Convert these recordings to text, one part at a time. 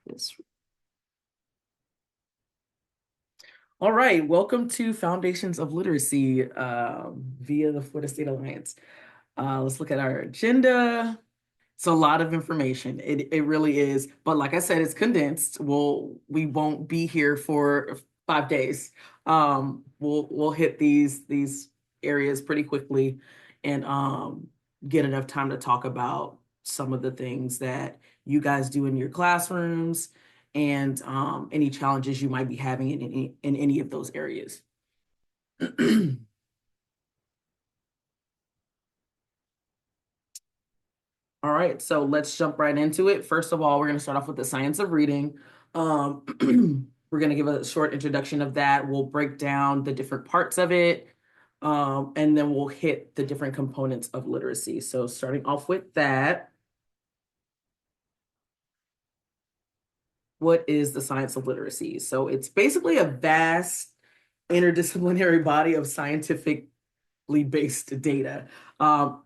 This. All right, welcome to Foundations of Literacy via the Florida State Alliance. Let's look at our agenda. It's a lot of information. It really is. But like I said, it's condensed. We won't be here for 5 days. We'll hit these areas pretty quickly and get enough time to talk about some of the things that you guys do in your classrooms and any challenges you might be having in any of those areas. All right, so let's jump right into it. First of all, we're going to start off with the science of reading. We're going to give a short introduction of that. We'll break down the different parts of it, and then we'll hit the different components of literacy. So starting off with that, what is the science of literacy? So it's basically a vast interdisciplinary body of scientific based data.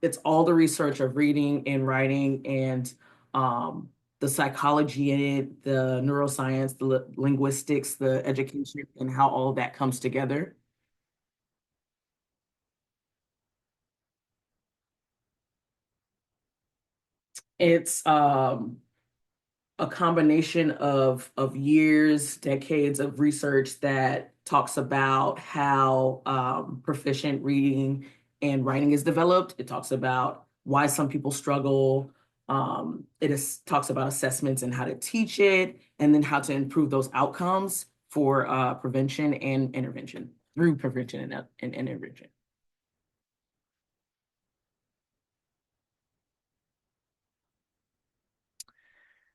It's all the research of reading and writing and the psychology in it, the neuroscience, the linguistics, the education, and how all of that comes together. It's a combination of years, decades of research that talks about how proficient reading and writing is developed. It talks about why some people struggle. Talks about assessments and how to teach it, and then how to improve those outcomes for prevention and intervention through prevention and intervention.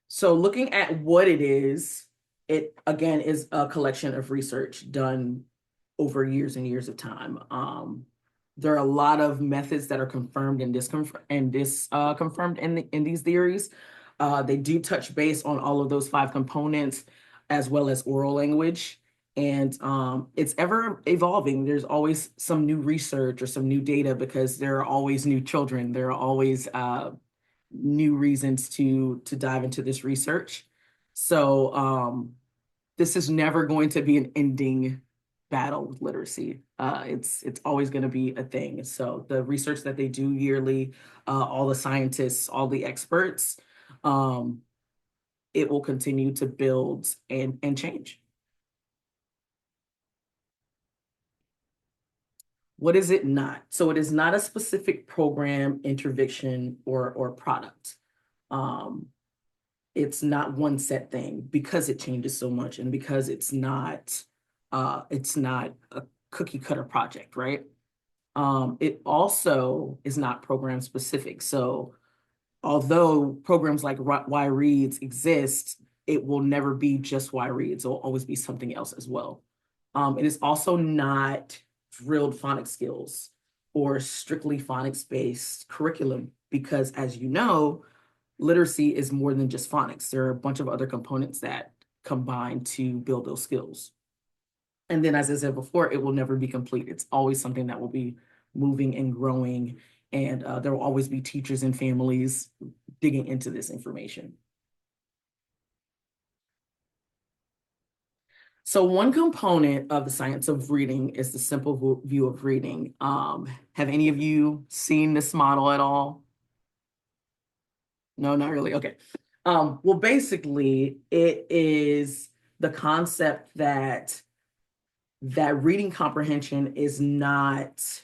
So looking at what it is, it again is a collection of research done over years and years of time. There are a lot of methods that are confirmed and confirmed in these theories. They do touch base on all of those 5 components, as well as oral language. And it's ever evolving. There's always some new research or some new data because there are always new children. There are always new reasons to dive into this research. So this is never going to be an ending battle with literacy. It's always going to be a thing. So the research that they do yearly, all the scientists, all the experts, it will continue to build and change. What is it not? So it is not a specific program, intervention, or product. It's not one set thing because it changes so much and because it's not a cookie cutter project, right? It also is not program specific. So although programs like Y Reads exist, it will never be just Y Reads. It will always be something else as well. It is also not drilled phonics skills or strictly phonics-based curriculum because, as you know, literacy is more than just phonics. There are a bunch of other components that combine to build those skills. And then, as I said before, it will never be complete. It's always something that will be moving and growing, and there will always be teachers and families digging into this information. So one component of the science of reading is the simple view of reading. Have any of you seen this model at all? No, not really. Okay. Well, basically, it is the concept that reading comprehension is not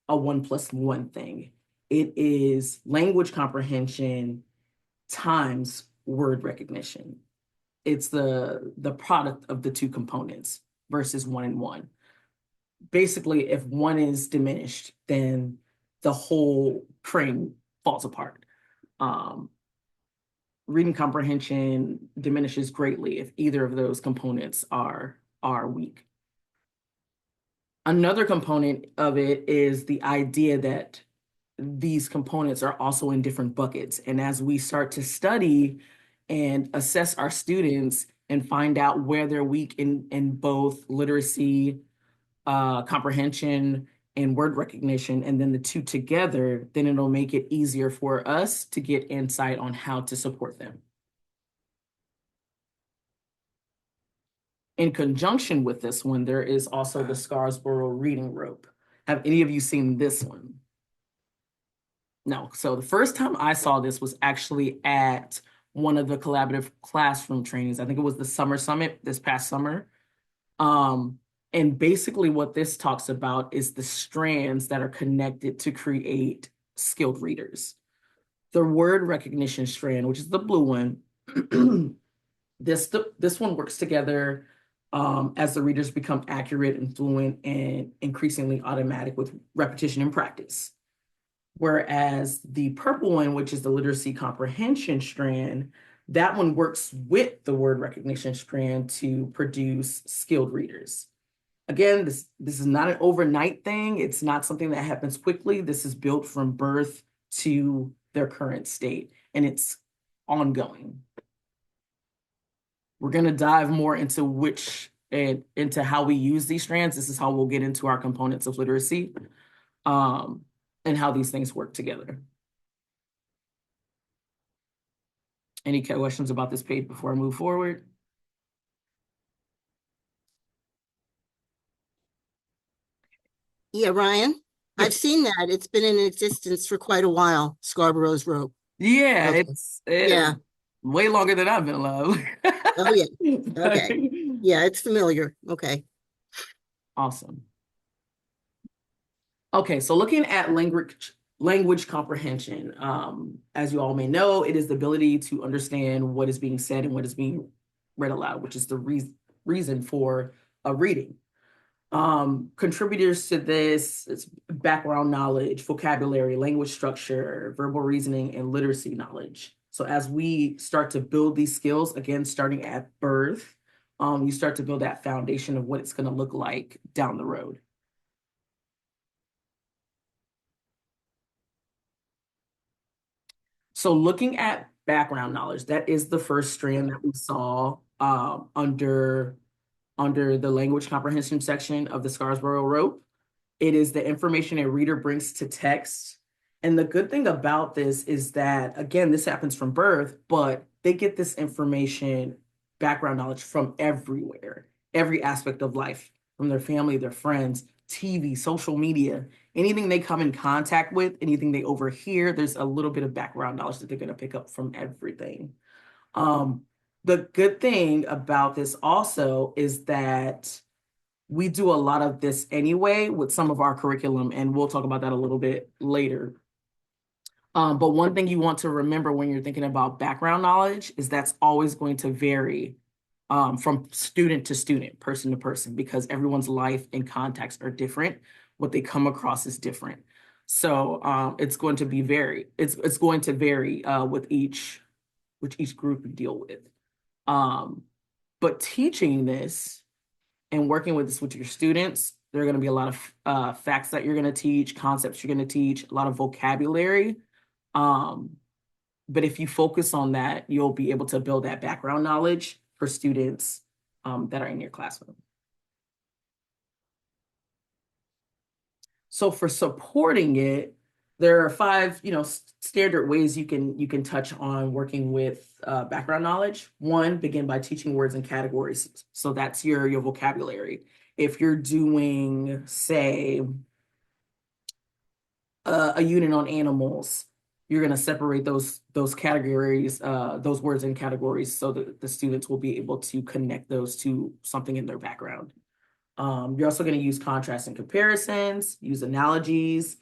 a 1+1 thing. It is language comprehension times word recognition. It's the product of the 2 components versus 1 and 1. Basically, if one is diminished, then the whole frame falls apart. Reading comprehension diminishes greatly if either of those components are weak. Another component of it is the idea that these components are also in different buckets. And as we start to study and assess our students and find out where they're weak in both literacy, comprehension, and word recognition, and then the 2 together, then it'll make it easier for us to get insight on how to support them. In conjunction with this one, there is also the Scarborough Reading Rope. Have any of you seen this one? No. So the first time I saw this was actually at one of the collaborative classroom trainings. I think it was the Summer Summit this past summer. And basically what this talks about is the strands that are connected to create skilled readers. The word recognition strand, which is the blue one, this one works together as the readers become accurate and fluent and increasingly automatic with repetition and practice. Whereas the purple one, which is the literacy comprehension strand, that one works with the word recognition strand to produce skilled readers. Again, this is not an overnight thing. It's not something that happens quickly. This is built from birth to their current state, and it's ongoing. We're going to dive more into into how we use these strands. This is how we'll get into our components of literacy, and how these things work together. Any questions about this page before I move forward? Yeah, Ryan, I've seen that. It's been in existence for quite a while, Scarborough's Rope. Yeah, Okay. it's Yeah. way longer than I've been alive. Oh, yeah. Okay. Yeah, it's familiar. Okay. Awesome. Okay, so looking at language comprehension, as you all may know, it is the ability to understand what is being said and what is being read aloud, which is the reason for a reading. Contributors to this is background knowledge, vocabulary, language structure, verbal reasoning, and literacy knowledge. So as we start to build these skills, again, starting at birth, you start to build that foundation of what it's going to look like down the road. So looking at background knowledge, that is the first strand that we saw under the language comprehension section of the Scarborough Rope. It is the information a reader brings to text. And the good thing about this is that, again, this happens from birth, but they get this information, background knowledge from everywhere, every aspect of life, from their family, their friends, TV, social media, anything they come in contact with, anything they overhear, there's a little bit of background knowledge that they're going to pick up from everything. The good thing about this also is that we do a lot of this anyway with some of our curriculum, and we'll talk about that a little bit later. But one thing you want to remember when you're thinking about background knowledge is that's always going to vary from student to student, person to person, because everyone's life and context are different. What they come across is different. So it's going to be it's going to vary with each group you deal with. But teaching this and working with this with your students, there are going to be a lot of facts that you're going to teach, concepts you're going to teach, a lot of vocabulary. But if you focus on that, you'll be able to build that background knowledge for students that are in your classroom. So for supporting it, there are 5, standard ways you can touch on working with background knowledge. One, begin by teaching words and categories. So that's your vocabulary. If you're doing, say, a unit on animals, you're going to separate those categories, those words and categories, so that the students will be able to connect those to something in their background. You're also going to use contrast and comparisons, use analogies,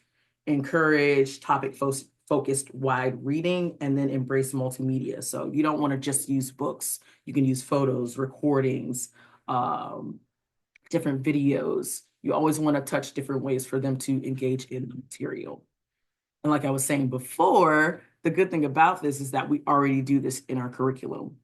encourage topic-focused wide reading, and then embrace multimedia. So you don't want to just use books. You can use photos, recordings, different videos. You always want to touch different ways for them to engage in the material. And like I was saying before, the good thing about this is that we already do this in our curriculum.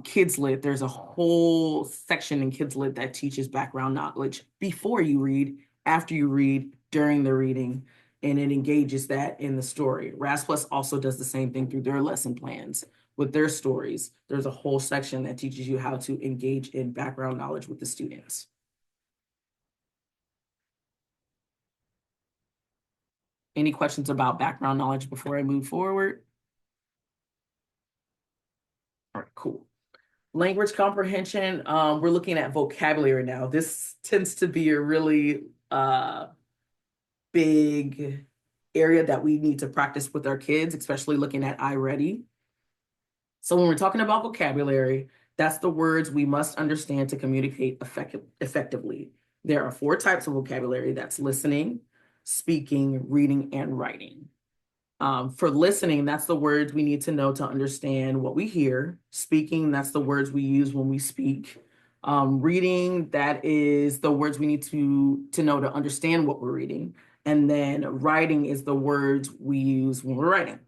Kids Lit, there's a whole section in Kids Lit that teaches background knowledge before you read, after you read, during the reading, and it engages that in the story. RAS Plus also does the same thing through their lesson plans with their stories. There's a whole section that teaches you how to engage in background knowledge with the students. Any questions about background knowledge before I move forward? All right, cool. Language comprehension, we're looking at vocabulary now. This tends to be a really big area that we need to practice with our kids, especially looking at iReady. So when we're talking about vocabulary, that's the words we must understand to communicate effectively. There are four types of vocabulary. That's listening, speaking, reading, and writing. For listening, that's the words we need to know to understand what we hear. Speaking, that's the words we use when we speak. Reading, that is the words we need to know to understand what we're reading. And then writing is the words we use when we're writing.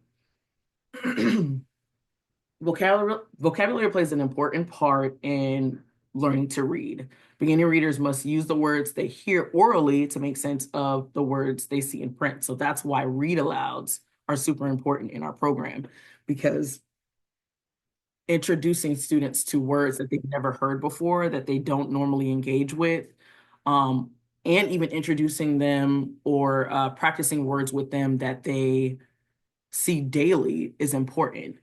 Vocabulary plays an important part in learning to read. Beginning readers must use the words they hear orally to make sense of the words they see in print. So that's why read alouds are super important in our program, because introducing students to words that they've never heard before, that they don't normally engage with, um, and even introducing them or practicing words with them that they see daily is important.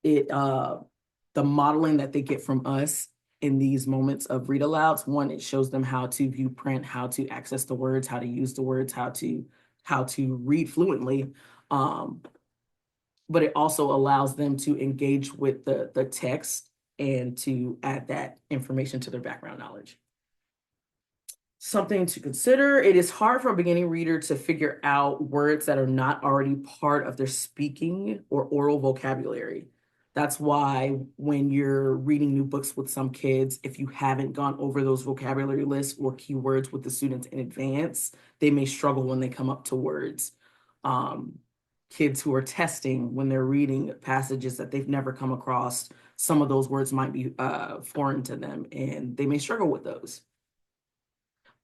It The modeling that they get from us in these moments of read alouds, one, it shows them how to view print, how to access the words, how to use the words, how to read fluently. Um, but it also allows them to engage with the text and to add that information to their background knowledge. Something to consider, it is hard for a beginning reader to figure out words that are not already part of their speaking or oral vocabulary. That's why when you're reading new books with some kids, if you haven't gone over those vocabulary lists or keywords with the students in advance, they may struggle when they come up to words. Um, Kids who are testing, when they're reading passages that they've never come across, some of those words might be foreign to them and they may struggle with those.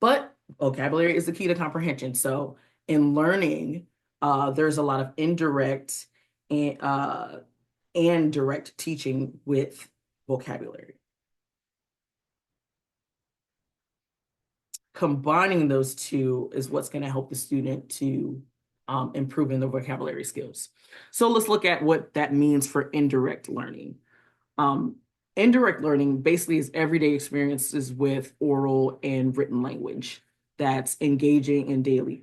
But vocabulary is the key to comprehension. So in learning, there's a lot of indirect and direct teaching with vocabulary. Combining those two is what's going to help the student to improve in their vocabulary skills. So let's look at what that means for indirect learning. Um, Indirect learning basically is everyday experiences with oral and written language that's engaging in daily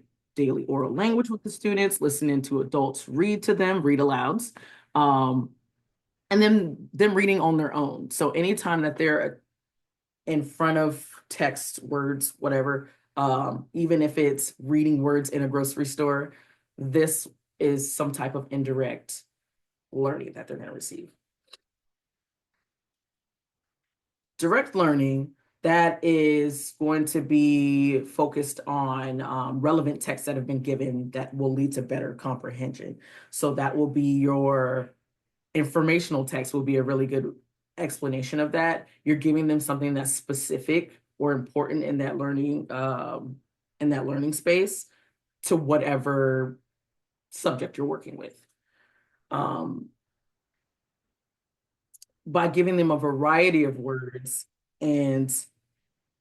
oral language with the students, listening to adults read to them, read alouds, and then them reading on their own. So anytime that they're in front of text, words, whatever, even if it's reading words in a grocery store, this is some type of indirect learning that they're going to receive. Direct learning, that is going to be focused on relevant texts that have been given that will lead to better comprehension. So that will be your informational text will be a really good explanation of that. You're giving them something that's specific or important in that learning space to whatever subject you're working with. Um, by giving them a variety of words and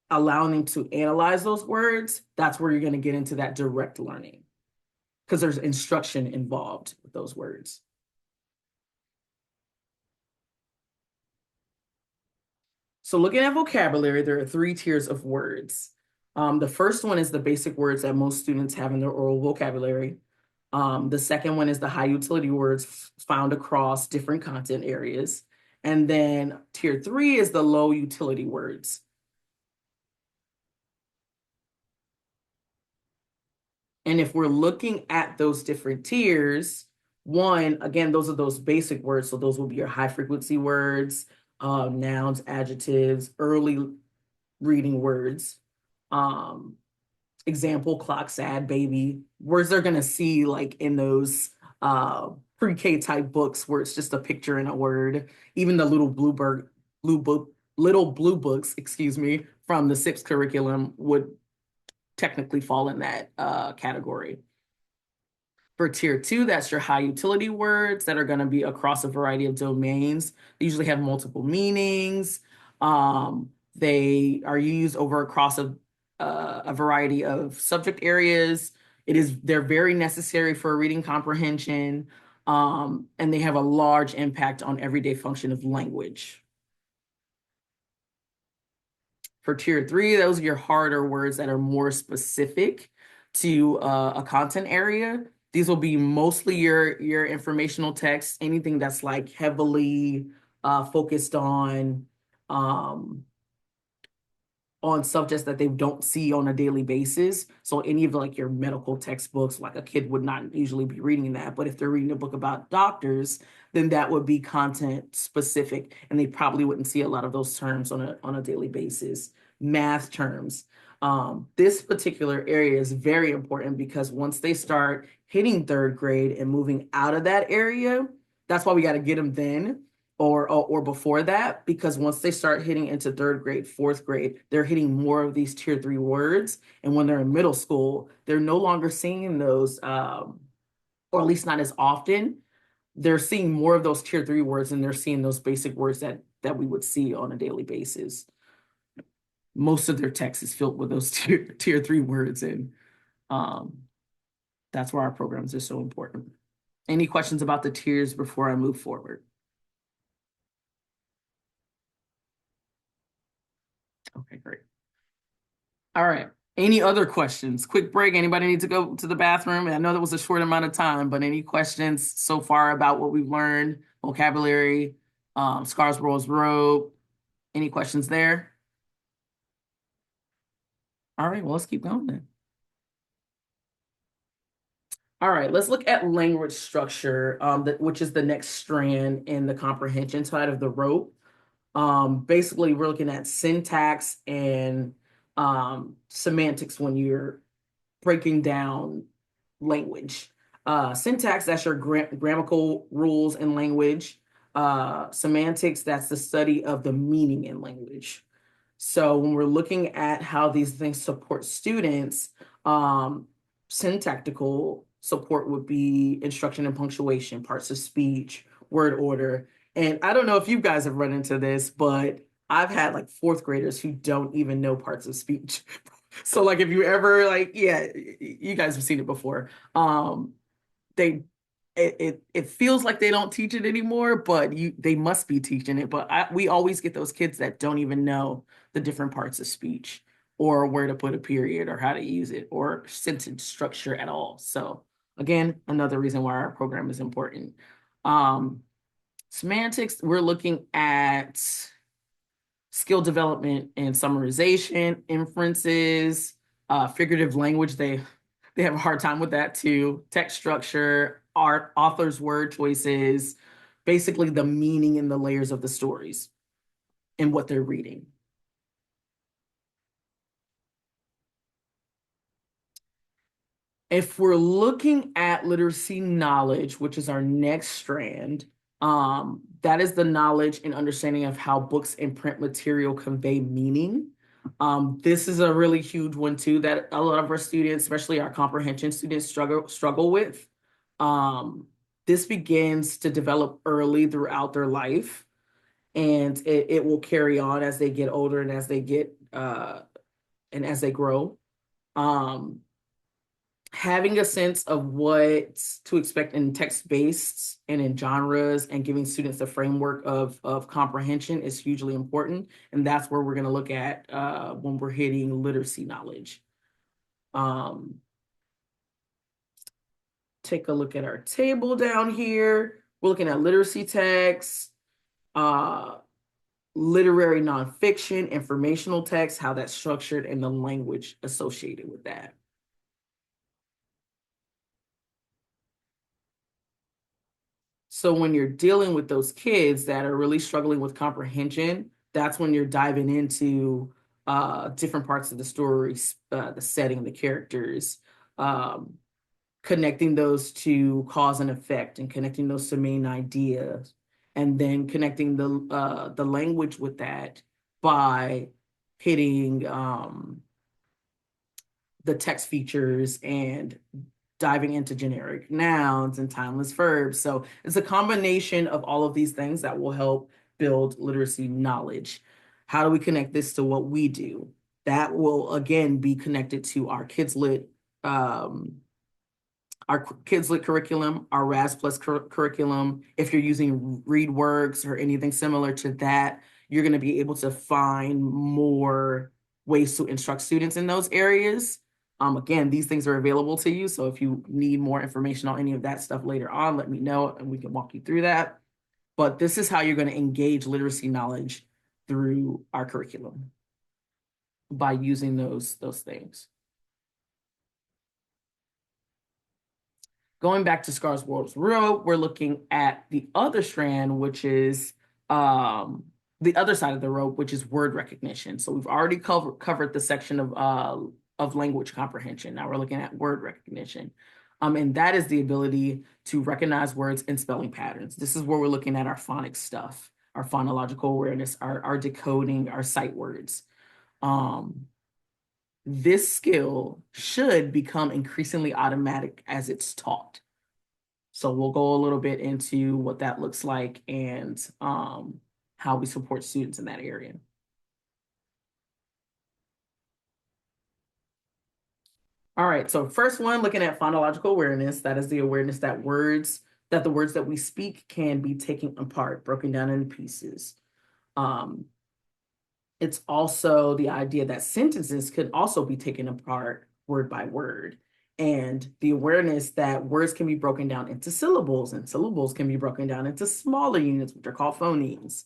allowing them to analyze those words, that's where you're going to get into that direct learning, because there's instruction involved with those words. So looking at vocabulary, there are three tiers of words. The first one is the basic words that most students have in their oral vocabulary. The second one is the high utility words found across different content areas. And then tier three is the low utility words. And if we're looking at those different tiers, one, again, those are those basic words. So those will be your high frequency words, nouns, adjectives, early reading words. Example, clock, sad, baby, words they're gonna see like in those pre-K type books where it's just a picture and a word. Even the little blue books, excuse me, from the sixth curriculum would technically fall in that category. For tier two, that's your high utility words that are going to be across a variety of domains. They usually have multiple meanings. They are used over across a variety of subject areas. They're very necessary for reading comprehension, and they have a large impact on everyday function of language. For tier three, those are your harder words that are more specific to a content area. These will be mostly your informational text, anything that's like heavily focused um, on subjects that they don't see on a daily basis. So any of like your medical textbooks, like a kid would not usually be reading that. But if they're reading a book about doctors, then that would be content specific, and they probably wouldn't see a lot of those terms on a daily basis. Math terms. This particular area is very important because once they start hitting third grade and moving out of that area, that's why we got to get them then or before that, because once they start hitting into third grade, fourth grade, they're hitting more of these tier three words. And when they're in middle school, they're no longer seeing those, or at least not as often. They're seeing more of those tier three words, and they're seeing those basic words that we would see on a daily basis. Most of their text is filled with those tier three words, and um, that's why our programs are so important. Any questions about the tiers before I move forward? Okay, great. All right. Any other questions? Quick break. Anybody need to go to the bathroom? I know that was a short amount of time, but any questions so far about what we've learned, vocabulary, Scarsborough's road? Any questions there? All right, well, let's keep going then. All right, let's look at language structure, which is the next strand in the comprehension side of the rope. Basically, we're looking at syntax and semantics when you're breaking down language. Syntax, that's your grammatical rules in language. Semantics, that's the study of the meaning in language. So when we're looking at how these things support students, syntactical support would be instruction and punctuation, parts of speech, word order. And I don't know if you guys have run into this, but I've had like fourth graders who don't even know parts of speech. So like if you ever like, yeah, you guys have seen it before. They it feels like they don't teach it anymore, but they must be teaching it. But we always get those kids that don't even know the different parts of speech or where to put a period or how to use it or sentence structure at all. So again, another reason why our program is important. Um, Semantics, we're looking at skill development and summarization, inferences, figurative language. They have a hard time with that too. Text structure, art, author's word choices, basically the meaning and the layers of the stories and what they're reading. If we're looking at literacy knowledge, which is our next strand, that is the knowledge and understanding of how books and print material convey meaning. This is a really huge one too that a lot of our students, especially our comprehension students, struggle with. This begins to develop early throughout their life, and it will carry on as they get older and as they get and as they grow. Um, Having a sense of what to expect in text-based and in genres and giving students a framework of comprehension is hugely important. And that's where we're going to look at when we're hitting literacy knowledge. Take a look at our table down here. We're looking at literacy text, literary nonfiction, informational text, how that's structured, and the language associated with that. So when you're dealing with those kids that are really struggling with comprehension, that's when you're diving into different parts of the story, the setting, the characters, um, connecting those to cause and effect, and connecting those to main ideas, and then connecting the language with that by hitting the text features and diving into generic nouns and timeless verbs. So it's a combination of all of these things that will help build literacy knowledge. How do we connect this to what we do? That will again be connected to our Kids Lit curriculum, our RAS Plus curriculum. If you're using ReadWorks or anything similar to that, you're going to be able to find more ways to instruct students in those areas. Again, these things are available to you. So if you need more information on any of that stuff later on, let me know and we can walk you through that. But this is how you're going to engage literacy knowledge through our curriculum by using those things. Going back to Scarsworld's rope, we're looking at the other strand, which is the other side of the rope, which is word recognition. So we've already covered the section of language comprehension. Now we're looking at word recognition. And that is the ability to recognize words and spelling patterns. This is where we're looking at our phonics stuff, our phonological awareness, our decoding, our sight words. This skill should become increasingly automatic as it's taught. So we'll go a little bit into what that looks like and how we support students in that area. All right, so first one, looking at phonological awareness, that is the awareness that the words that we speak can be taken apart, broken down into pieces. It's also the idea that sentences could also be taken apart word by word, and the awareness that words can be broken down into syllables, and syllables can be broken down into smaller units, which are called phonemes.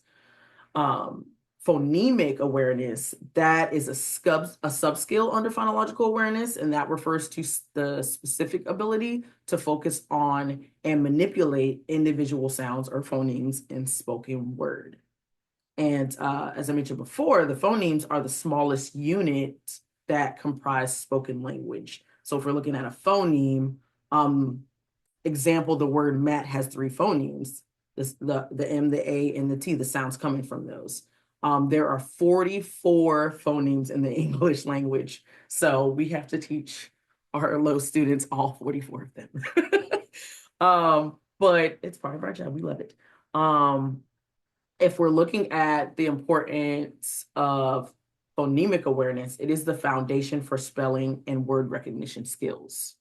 Phonemic awareness, that is a subskill under phonological awareness, and that refers to the specific ability to focus on and manipulate individual sounds or phonemes in spoken word. And as I mentioned before, the phonemes are the smallest unit that comprise spoken language. So if we're looking at a phoneme, example, the word Matt has 3 phonemes, the M, the A, and the T, the sounds coming from those. There are 44 phonemes in the English language. So we have to teach our low students all 44 of them. But it's part of our job. We love it. If we're looking at the importance of phonemic awareness, it is the foundation for spelling and word recognition skills.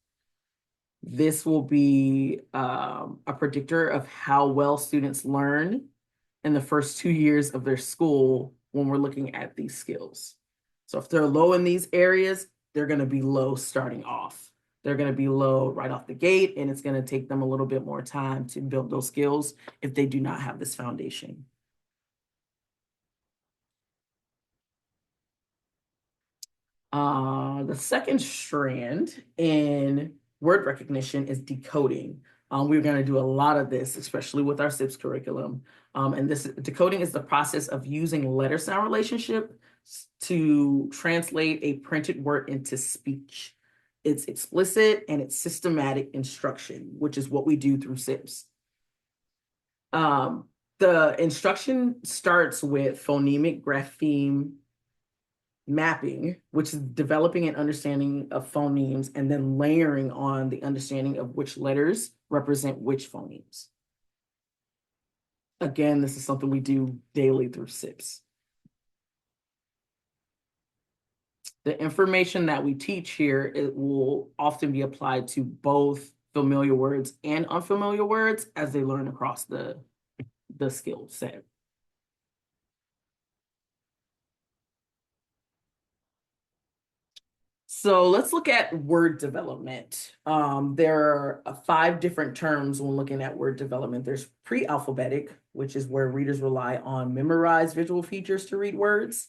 This will be a predictor of how well students learn in the first 2 years of their school when we're looking at these skills. So if they're low in these areas, they're going to be low starting off. They're going to be low right off the gate, and it's going to take them a little bit more time to build those skills if they do not have this foundation. The second strand in word recognition is decoding. We're going to do a lot of this, especially with our SIPS curriculum. And this decoding is the process of using letter sound relationship to translate a printed word into speech. It's explicit and it's systematic instruction, which is what we do through SIPS. The instruction starts with phonemic grapheme mapping, which is developing an understanding of phonemes and then layering on the understanding of which letters represent which phonemes. Again, this is something we do daily through SIPS. The information that we teach here, it will often be applied to both familiar words and unfamiliar words as they learn across the skill set. So let's look at word development. There are 5 different terms when looking at word development. There's pre-alphabetic, which is where readers rely on memorized visual features to read words.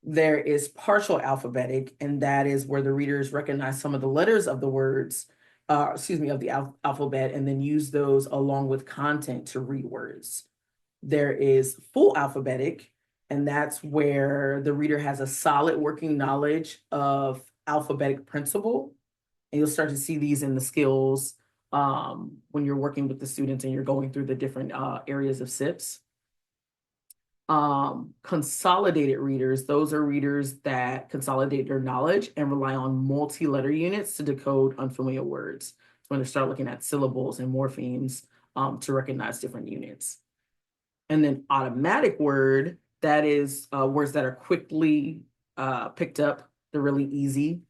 There is partial alphabetic, and that is where the readers recognize some of the letters of the words, of the alphabet, and then use those along with content to read words. There is full alphabetic, and that's where the reader has a solid working knowledge of alphabetic principle. And you'll start to see these in the skills when you're working with the students and you're going through the different areas of SIPS. Consolidated readers, those are readers that consolidate their knowledge and rely on multi-letter units to decode unfamiliar words. It's when they start looking at syllables and morphemes to recognize different units. And then automatic word, that is words that are quickly picked up. They're really easy.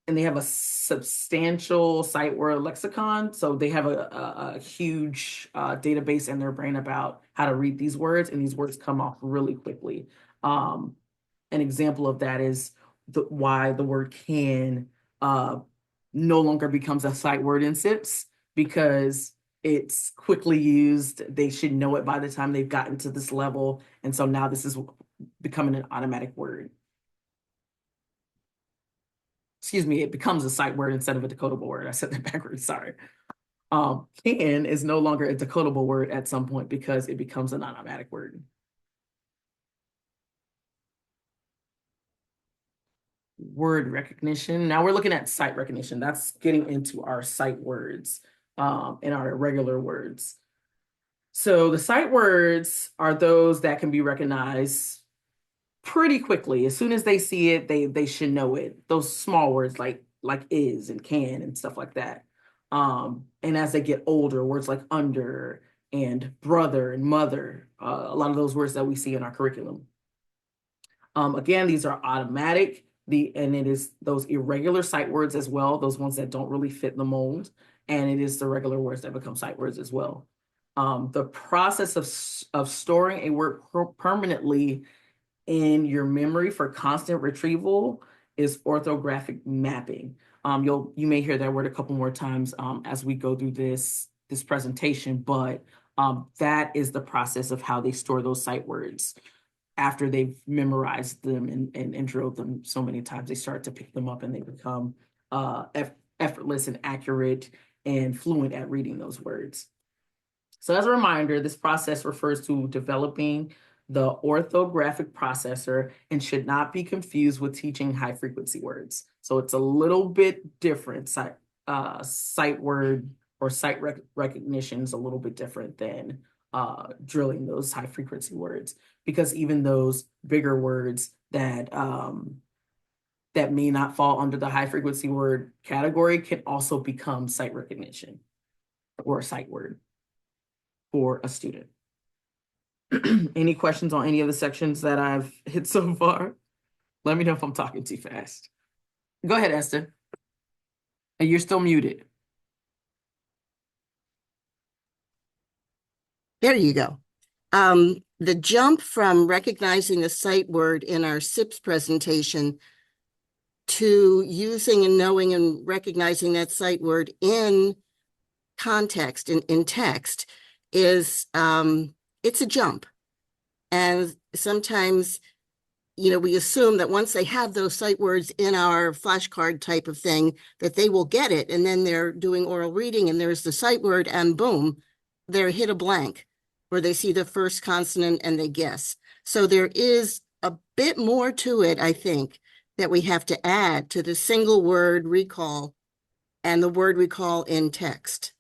and they have a substantial sight word lexicon. So they have a huge database in their brain about how to read these words, and these words come off really quickly. Um, an example of that is why the word can no longer becomes a sight word in SIPs, because it's quickly used. They should know it by the time they've gotten to this level. And so now this is becoming an automatic word. Excuse me, it becomes a sight word instead of a decodable word. I said that backwards, sorry. Can is no longer a decodable word at some point because it becomes an automatic word. Word recognition. Now we're looking at sight recognition. That's getting into our sight words and our irregular words. So the sight words are those that can be recognized pretty quickly. As soon as they see it, they should know it. Those small words like is and can and stuff like that. And as they get older, words like under and brother and mother, a lot of those words that we see in our curriculum. Again, these are automatic. And it is those irregular sight words as well, those ones that don't really fit the mold. And it is the regular words that become sight words as well. The process of storing a word permanently in your memory for constant retrieval is orthographic mapping. You may hear that word a couple more times as we go through this presentation, but that is the process of how they store those sight words. After they've memorized them and drilled them so many times, they start to pick them up and they become effortless and accurate and fluent at reading those words. So as a reminder, this process refers to developing the orthographic processor and should not be confused with teaching high frequency words. So it's a little bit different. Sight word or sight recognition is a little bit different than drilling those high frequency words, because even those bigger words that that may not fall under the high frequency word category can also become sight recognition or a sight word for a student. Any questions on any of the sections that I've hit so far? Let me know if I'm talking too fast. Go ahead, Esther. And you're still muted. There you go. The jump from recognizing a sight word in our SIPS presentation to using and knowing and recognizing that sight word in context, in text, is it's a jump. And sometimes, we assume that once they have those sight words in our flashcard type of thing, that they will get it. And then they're doing oral reading and there's the sight word and boom, they're hit a blank where they see the first consonant and they guess. So there is a bit more to it, I think, that we have to add to the single word recall and the word recall in text.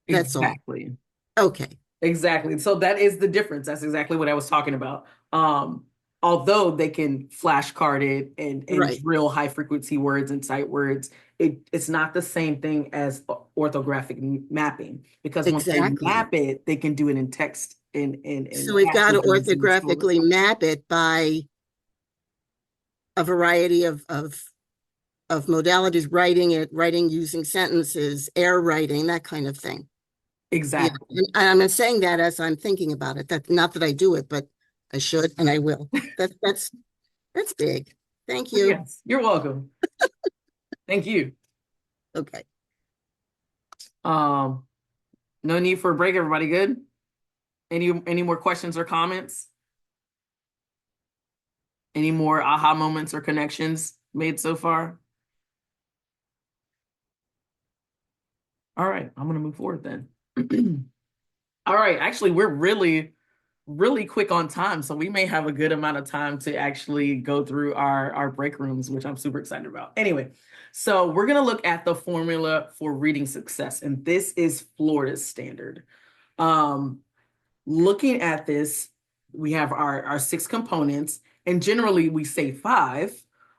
That's all. Exactly. Okay. Exactly. So that is the difference. That's exactly what I was talking about. Although they can flashcard it and Right. drill high frequency words and sight words, it's not the same thing as orthographic mapping, because once they Exactly. map it, they can do it in text So in we've got to passages and store it. orthographically map it by a variety of modalities, writing using sentences, air writing, that kind of thing. Yeah, Exactly. and I'm saying that as I'm thinking about it. That not that I do it, but I should and I will. That's big. Thank you. Yes, you're welcome. Thank you. Okay. Um, no need for a break. Everybody good? Any more questions or comments? Any more aha moments or connections made so far? All right, I'm gonna move forward then. All right, actually, we're really quick on time, so we may have a good amount of time to actually go through our break rooms, which I'm super excited about. Anyway, so we're gonna look at the formula for reading success, and this is Florida's standard. Um, Looking at this, we have our six components, and generally we say five,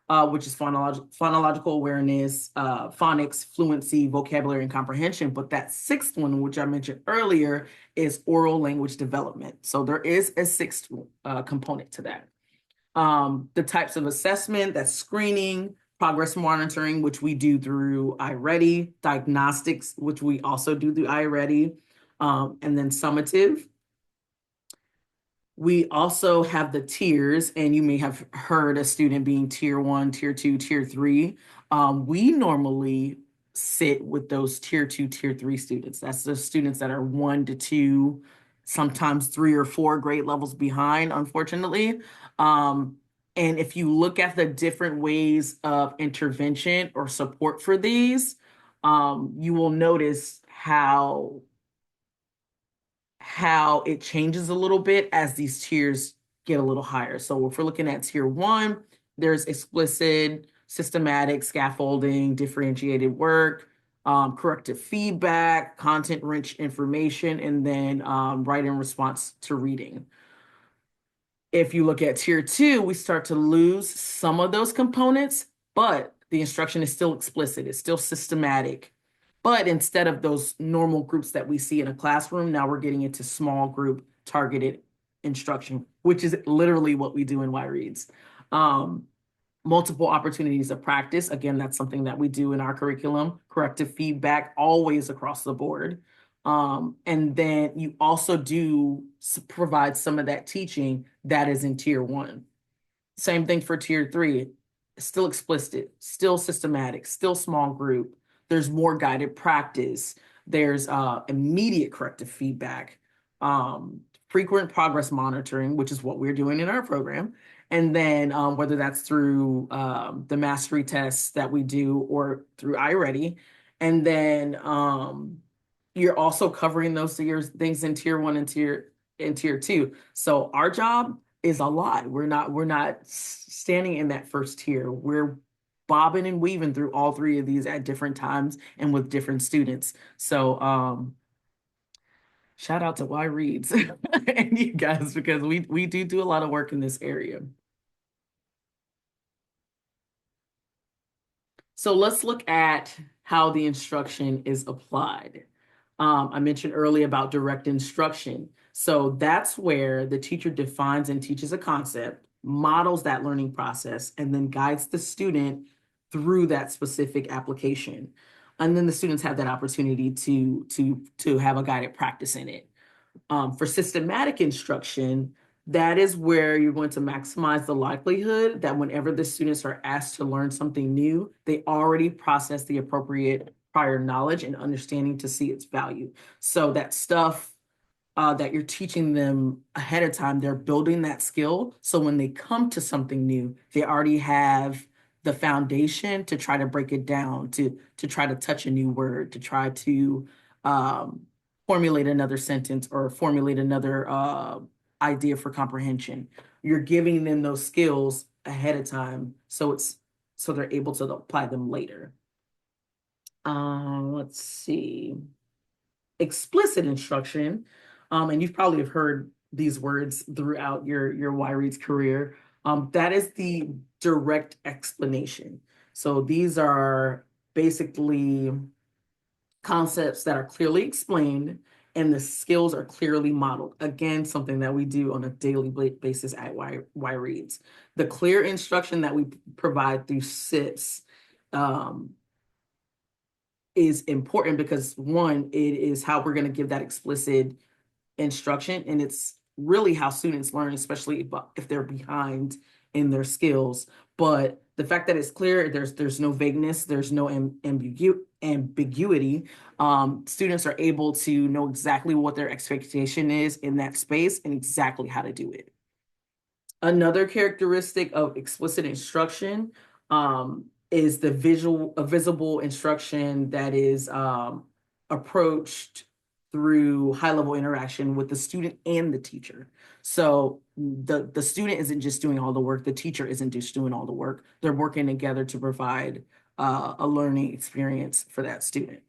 which is phonological awareness, phonics, fluency, vocabulary, and comprehension. But that sixth one, which I mentioned earlier, is oral language development. So there is a sixth component to that. The types of assessment, that's screening, progress monitoring, which we do through iReady, diagnostics, which we also do through iReady, and then summative. We also have the tiers, and you may have heard a student being tier one, tier two, tier three. We normally sit with those tier two, tier three students. That's the students that are 1 to 2, sometimes 3 or 4 grade levels behind, unfortunately. Um, and if you look at the different ways of intervention or support for these, you will notice how it changes a little bit as these tiers get a little higher. So if we're looking at tier one, there's explicit, systematic, scaffolding, differentiated work, corrective feedback, content-rich information, and then writing response to reading. If you look at tier two, we start to lose some of those components, but the instruction is still explicit, it's still systematic. But instead of those normal groups that we see in a classroom, now we're getting into small group targeted instruction, which is literally what we do in Y Reads. Multiple opportunities of practice. Again, that's something that we do in our curriculum. Corrective feedback always across the board. And then you also do provide some of that teaching that is in tier one. Same thing for tier three, still explicit, still systematic, still small group. There's more guided practice. There's immediate corrective feedback, frequent progress monitoring, which is what we're doing in our program. And then whether that's through the mastery tests that we do or through iReady. And then you're also covering those things in tier one and tier two. So our job is a lot. We're not standing in that first tier. We're bobbing and weaving through all three of these at different times and with different students. So shout out to Y Reads and you guys because we do a lot of work in this area. So let's look at how the instruction is applied. I mentioned earlier about direct instruction. So that's where the teacher defines and teaches a concept, models that learning process, and then guides the student through that specific application. And then the students have that opportunity to have a guided practice in it. For systematic instruction, that is where you're going to maximize the likelihood that whenever the students are asked to learn something new, they already process the appropriate prior knowledge and understanding to see its value. So that stuff that you're teaching them ahead of time, they're building that skill. So when they come to something new, they already have the foundation to try to break it down, to try to touch a new word, to try to um, formulate another sentence or formulate another idea for comprehension. You're giving them those skills ahead of time, so they're able to apply them later. Let's see. Explicit instruction, and you've probably have heard these words throughout your Y Reads career. That is the direct explanation. So these are basically concepts that are clearly explained and the skills are clearly modeled. Again, something that we do on a daily basis at Y Reads. The clear instruction that we provide through SIPs is important because one, it is how we're going to give that explicit instruction, and it's really how students learn, especially if they're behind in their skills. But the fact that it's clear, there's no vagueness, there's no ambiguity. Students are able to know exactly what their expectation is in that space and exactly how to do it. Another characteristic of explicit instruction is the visible instruction that is approached through high-level interaction with the student and the teacher. So the student isn't just doing all the work, the teacher isn't just doing all the work. They're working together to provide a learning experience for that student.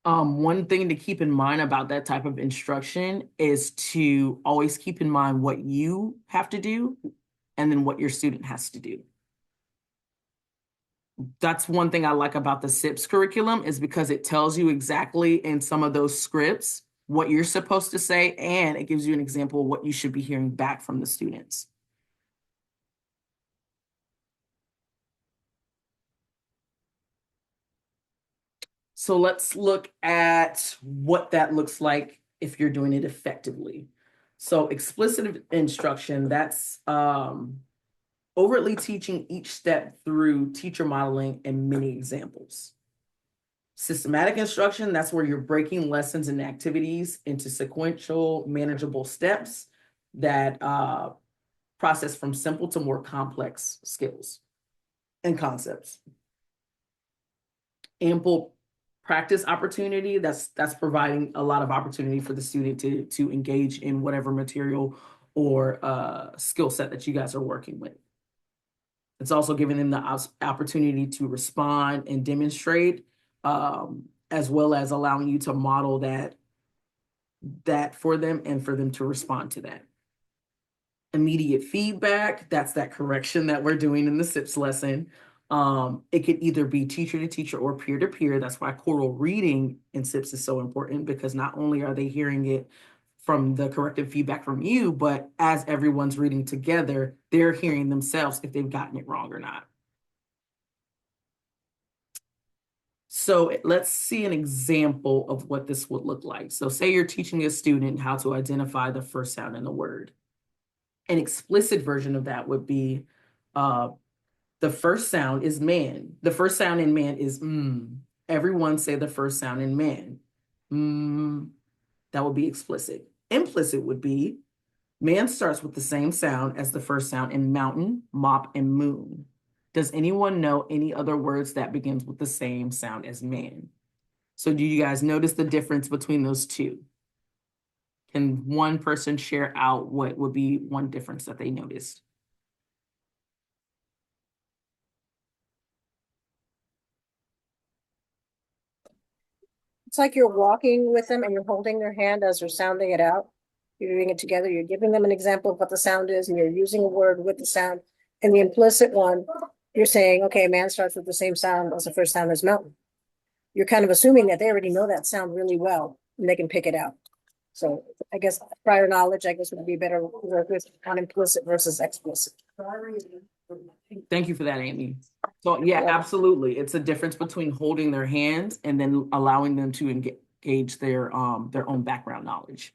One thing to keep in mind about that type of instruction is to always keep in mind what you have to do and then what your student has to do. That's one thing I like about the SIPS curriculum is because it tells you exactly in some of those scripts what you're supposed to say, and it gives you an example of what you should be hearing back from the students. So let's look at what that looks like if you're doing it effectively. So explicit instruction, that's overtly teaching each step through teacher modeling and many examples. Systematic instruction, that's where you're breaking lessons and activities into sequential, manageable steps that process from simple to more complex skills and concepts. Ample practice opportunity, that's providing a lot of opportunity for the student to engage in whatever material or skill set that you guys are working with. It's also giving them the opportunity to respond and demonstrate, as well as allowing you to model that for them and for them to respond to that. Immediate feedback, that's that correction that we're doing in the SIPS lesson. It could either be teacher to teacher or peer to peer. That's why choral reading in SIPS is so important, because not only are they hearing it from the corrective feedback from you, but as everyone's reading together, they're hearing themselves if they've gotten it wrong or not. So let's see an example of what this would look like. So say you're teaching a student how to identify the first sound in the word. An explicit version of that would be the first sound is man. The first sound in man is mm. Everyone say the first sound in man. Mm. That would be explicit. Implicit would be man starts with the same sound as the first sound in mountain, mop, and moon. Does anyone know any other words that begins with the same sound as man? So do you guys notice the difference between those two? Can one person share out what would be one difference that they noticed? It's like you're walking with them and you're holding their hand as they're sounding it out. You're doing it together. You're giving them an example of what the sound is, and you're using a word with the sound. And the implicit one, you're saying, okay, man starts with the same sound as the first sound as mountain. You're kind of assuming that they already know that sound really well and they can pick it out. So I guess prior knowledge, I guess, would be better work with on implicit versus explicit. Thank you for that, Amy. So yeah, absolutely. It's a difference between holding their hands and then allowing them to engage their own background knowledge,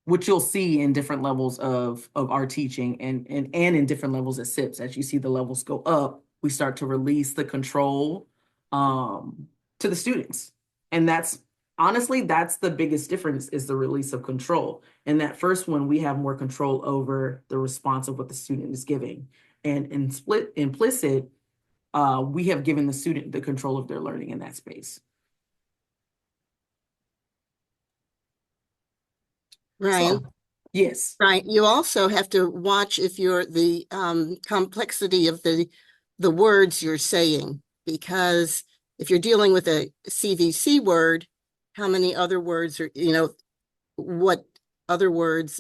which you'll see in different levels of our teaching and in different levels at SIPS. As you see the levels go up, we start to release the control to the students. And that's honestly, that's the biggest difference, is the release of control. And that first one, we have more control over the response of what the student is giving. And in implicit, we have given the student the control of their learning in that space. Ryan. So, yes. Right. You also have to watch if you're the complexity of the words you're saying, because if you're dealing with a CVC word, how many other words are, what other words,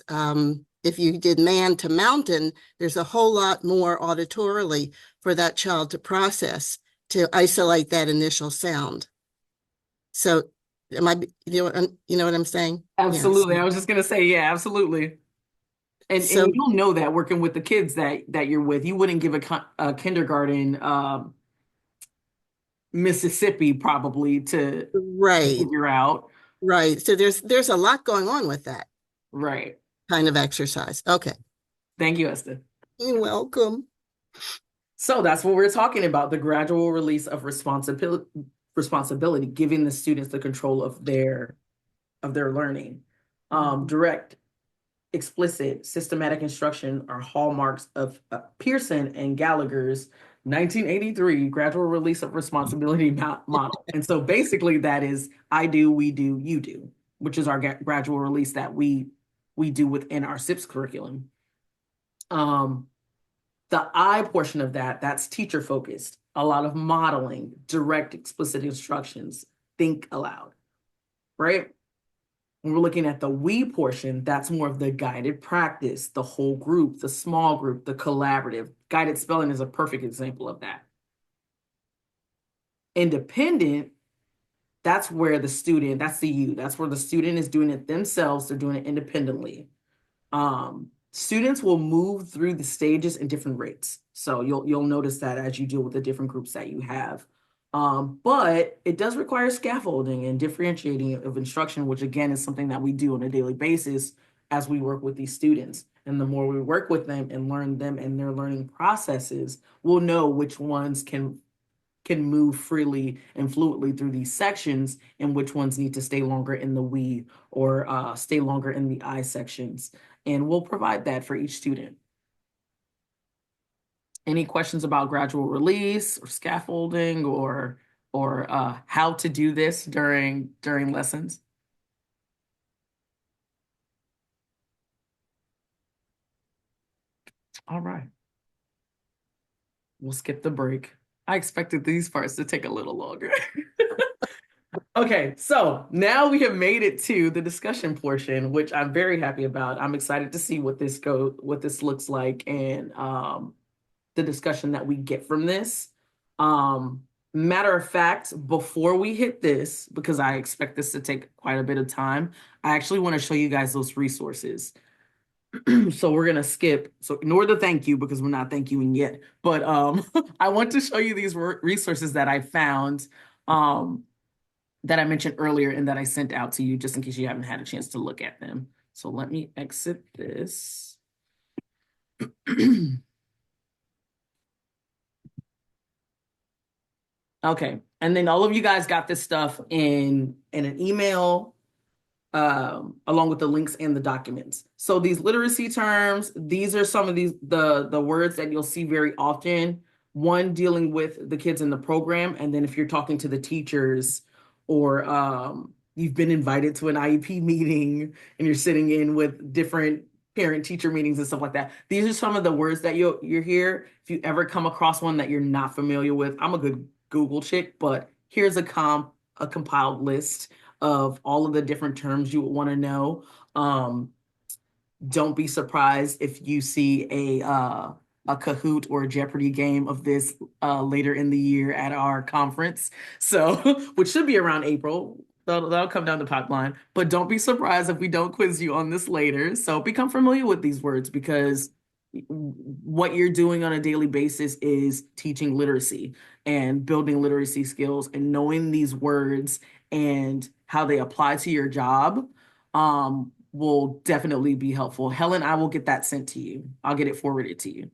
if you did man to mountain, there's a whole lot more auditorily for that child to process to isolate that initial sound. So am I, you know what I'm saying? Absolutely. Yes. I was just gonna say, yeah, absolutely. And So you'll know that working with the kids that you're with, you wouldn't give a kindergarten Mississippi probably to right, figure out. right. So there's a lot going on with that Right. kind of exercise. Okay. Thank you, Esther. You're welcome. So that's what we're talking about, the gradual release of responsibility, giving the students the control of their learning. Direct, explicit, systematic instruction are hallmarks of Pearson and Gallagher's 1983 gradual release of responsibility model. And so basically that is I do, we do, you do, which is our gradual release that we do within our SIPS curriculum. The I portion of that's teacher focused, a lot of modeling, direct, explicit instructions, think aloud, right? When we're looking at the we portion, that's more of the guided practice, the whole group, the small group, the collaborative. Guided spelling is a perfect example of that. Independent, that's where the student, that's the you, that's where the student is doing it themselves, they're doing it independently. Students will move through the stages in different rates. So you'll notice that as you deal with the different groups that you have. But it does require scaffolding and differentiating of instruction, which again is something that we do on a daily basis as we work with these students. And the more we work with them and learn them and their learning processes, we'll know which ones can move freely and fluidly through these sections and which ones need to stay longer in the we or stay longer in the I sections. And we'll provide that for each student. Any questions about gradual release or scaffolding or how to do this during lessons? All right. We'll skip the break. I expected these parts to take a little longer. Okay, so now we have made it to the discussion portion, which I'm very happy about. I'm excited to see what this looks like and the discussion that we get from this. Matter of fact, before we hit this, because I expect this to take quite a bit of time, I actually want to show you guys those resources. So we're gonna skip. So ignore the thank you because we're not thank youing yet. But I want to show you these resources that I found that I mentioned earlier and that I sent out to you just in case you haven't had a chance to look at them. So let me exit this. Okay, and then all of you guys got this stuff in an email along with the links and the documents. So these literacy terms, these are some of the words that you'll see very often. One dealing with the kids in the program, and then if you're talking to the teachers or you've been invited to an IEP meeting and you're sitting in with different parent-teacher meetings and stuff like that. These are some of the words that you're here. If you ever come across one that you're not familiar with, I'm a good Google chick, but here's a compiled list of all of the different terms you would want to know. Don't be surprised if you see a Kahoot or a Jeopardy game of this later in the year at our conference. So, which should be around April. That'll come down the pipeline. But don't be surprised if we don't quiz you on this later. So become familiar with these words because what you're doing on a daily basis is teaching literacy and building literacy skills and knowing these words and how they apply to your job will definitely be helpful. Helen, I will get that sent to you. I'll get it forwarded to you.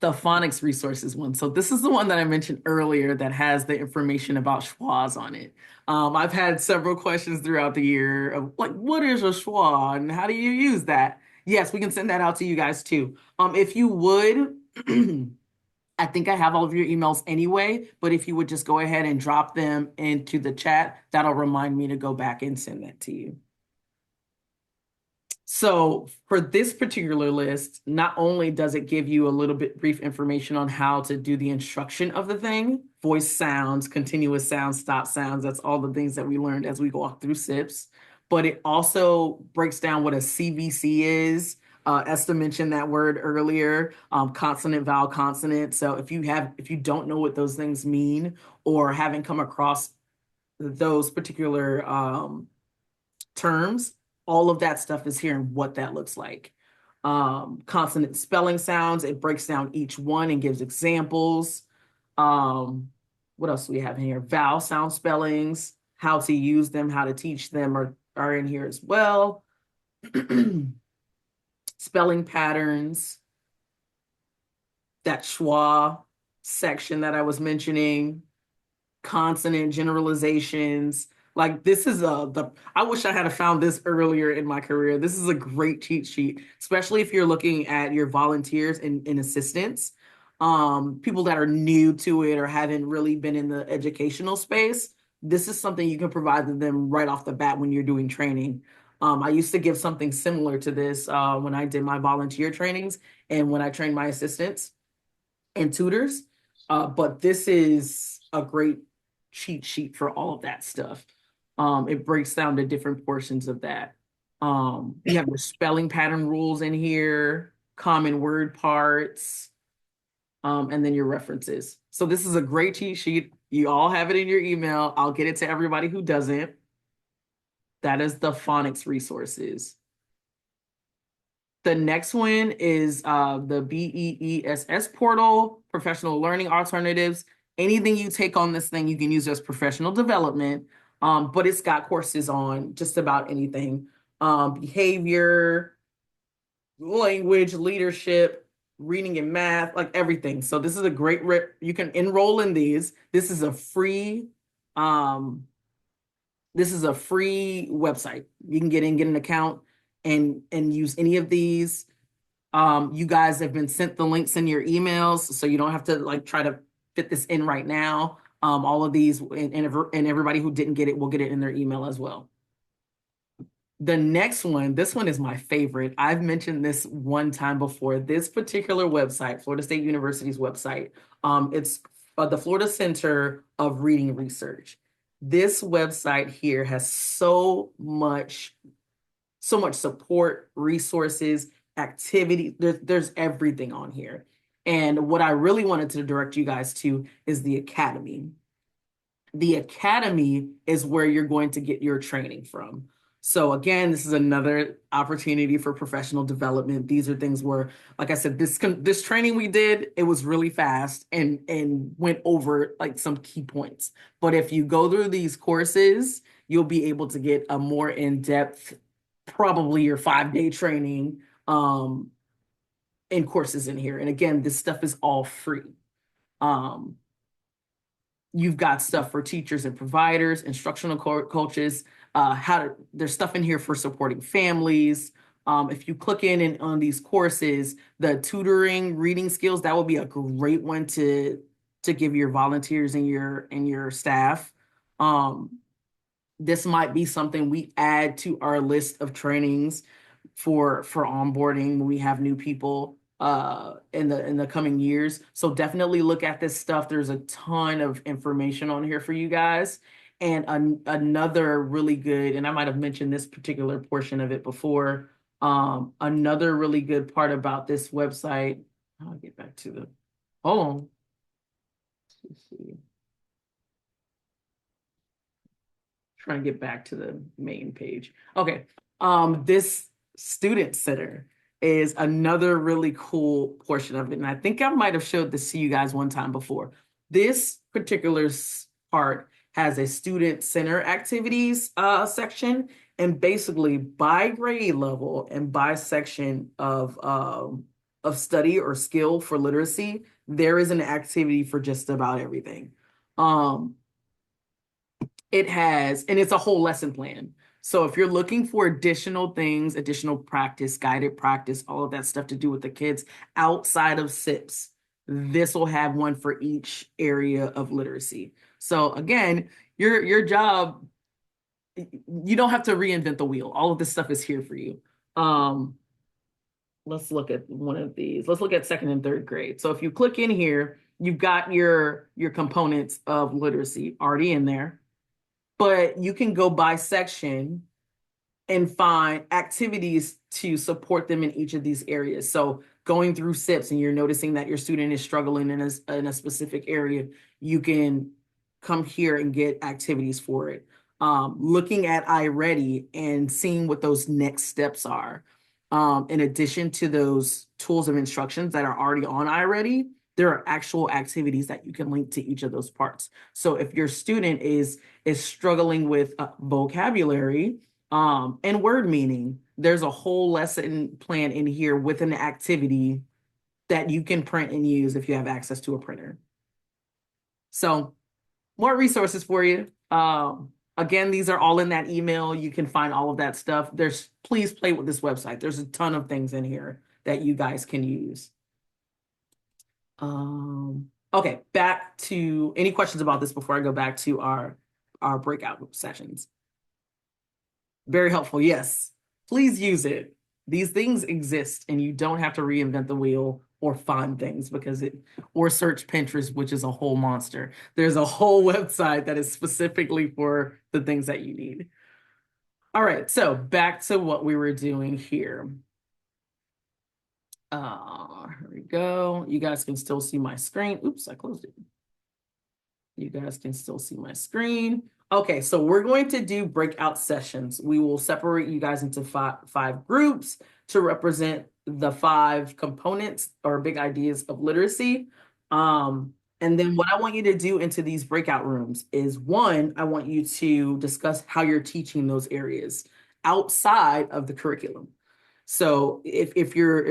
The phonics resources one. So this is the one that I mentioned earlier that has the information about schwas on it. I've had several questions throughout the year of like, what is a schwa and how do you use that? Yes, we can send that out to you guys too. If you would, I think I have all of your emails anyway, but if you would just go ahead and drop them into the chat, that'll remind me to go back and send that to you. So for this particular list, not only does it give you a little bit brief information on how to do the instruction of the thing, voice sounds, continuous sounds, stop sounds, that's all the things that we learned as we walk through SIPs, but it also breaks down what a CVC is. Esther mentioned that word earlier, consonant, vowel, consonant. So if you don't know what those things mean or haven't come across those particular terms, all of that stuff is here and what that looks like. Consonant spelling sounds, it breaks down each one and gives examples. What else do we have in here? Vowel sound spellings, how to use them, how to teach them are in here as well. Spelling patterns, that schwa section that I was mentioning, consonant generalizations. Like this is I wish I had found this earlier in my career. This is a great cheat sheet, especially if you're looking at your volunteers and assistants, people that are new to it or haven't really been in the educational space. This is something you can provide to them right off the bat when you're doing training. I used to give something similar to this when I did my volunteer trainings and when I trained my assistants and tutors. But this is a great cheat sheet for all of that stuff. It breaks down the different portions of that. You have your spelling pattern rules in here, common word parts, and then your references. So this is a great cheat sheet. You all have it in your email. I'll get it to everybody who doesn't. That is the phonics resources. The next one is the BEESS portal, professional learning alternatives. Anything you take on this thing, you can use as professional development, but it's got courses on just about anything, behavior, language, leadership, reading and math, like everything. So this is a great you can enroll in these. This is a free website. You can get an account and use any of these. You guys have been sent the links in your emails, so you don't have to like try to fit this in right now. All of these and everybody who didn't get it will get it in their email as well. The next one, this one is my favorite. I've mentioned this one time before. This particular website, Florida State University's website, it's the Florida Center of Reading Research. This website here has so much support, resources, activity. There's everything on here. And what I really wanted to direct you guys to is the academy. The academy is where you're going to get your training from. So again, this is another opportunity for professional development. These are things where, like I said, this training we did, it was really fast and went over like some key points. But if you go through these courses, you'll be able to get a more in-depth, probably your 5-day training in courses in here. And again, this stuff is all free. You've got stuff for teachers and providers, instructional coaches, there's stuff in here for supporting families. If you click in on these courses, the tutoring, reading skills, that would be a great one to give your volunteers and your staff. This might be something we add to our list of trainings for onboarding when we have new people in the coming years. So definitely look at this stuff. There's a ton of information on here for you guys. And another really good, and I might have mentioned this particular portion of it before, another really good part about this website, I'll get back to the, hold on. Let's see. Trying to get back to the main page. Okay, this student center is another really cool portion of it. And I think I might have showed this to you guys one time before. This particular part has a student center activities section, and basically by grade level and by section of study or skill for literacy, there is an activity for just about everything. It has, and it's a whole lesson plan. So if you're looking for additional things, additional practice, guided practice, all of that stuff to do with the kids outside of SIPs, this will have one for each area of literacy. So again, your job, you don't have to reinvent the wheel. All of this stuff is here for you. Let's look at one of these. Let's look at 2nd and 3rd grade. So if you click in here, you've got your components of literacy already in there, but you can go by section and find activities to support them in each of these areas. So going through SIPs and you're noticing that your student is struggling in a specific area, you can come here and get activities for it. Looking at iReady and seeing what those next steps are. In addition to those tools of instructions that are already on iReady, there are actual activities that you can link to each of those parts. So if your student is struggling with vocabulary and word meaning, there's a whole lesson plan in here with an activity that you can print and use if you have access to a printer. So more resources for you. Again, these are all in that email. You can find all of that stuff. Please play with this website. There's a ton of things in here that you guys can use. Okay, back to any questions about this before I go back to our breakout sessions. Very helpful, yes. Please use it. These things exist and you don't have to reinvent the wheel or find things or search Pinterest, which is a whole monster. There's a whole website that is specifically for the things that you need. All right, so back to what we were doing here. Here we go. You guys can still see my screen. Oops, I closed it. You guys can still see my screen. Okay, so we're going to do breakout sessions. We will separate you guys into five groups to represent the 5 components or big ideas of literacy. And then what I want you to do into these breakout rooms is, one, I want you to discuss how you're teaching those areas outside of the curriculum. So if you're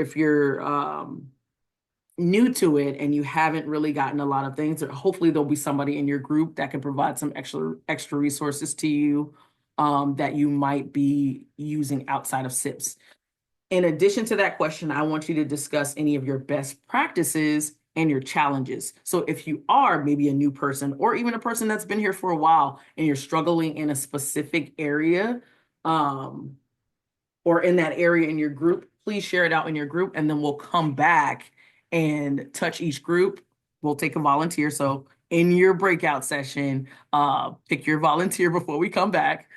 new to it and you haven't really gotten a lot of things, hopefully there'll be somebody in your group that can provide some extra resources to you that you might be using outside of SIPs. In addition to that question, I want you to discuss any of your best practices and your challenges. So if you are maybe a new person or even a person that's been here for a while and you're struggling in a specific area, um, or in that area in your group, please share it out in your group, and then we'll come back and touch each group. We'll take a volunteer. So in your breakout session, pick your volunteer before we come back.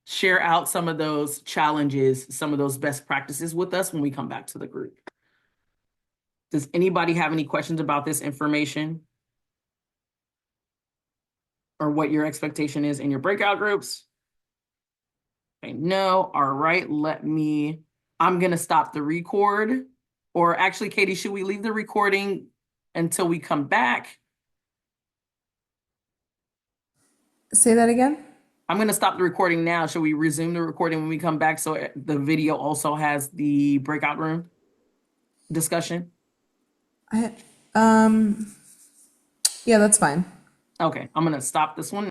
Share out some of those challenges, some of those best practices with us when we come back to the group. Does anybody have any questions about this information? Or what your expectation is in your breakout groups? Okay, no. All right, I'm gonna stop the record. Or actually, Katie, should we leave the recording until we come back? Say that again? I'm gonna stop the recording now. Should we resume the recording when we come back so the video also has the breakout room discussion? I, um, yeah, that's fine. Okay, I'm gonna stop this one.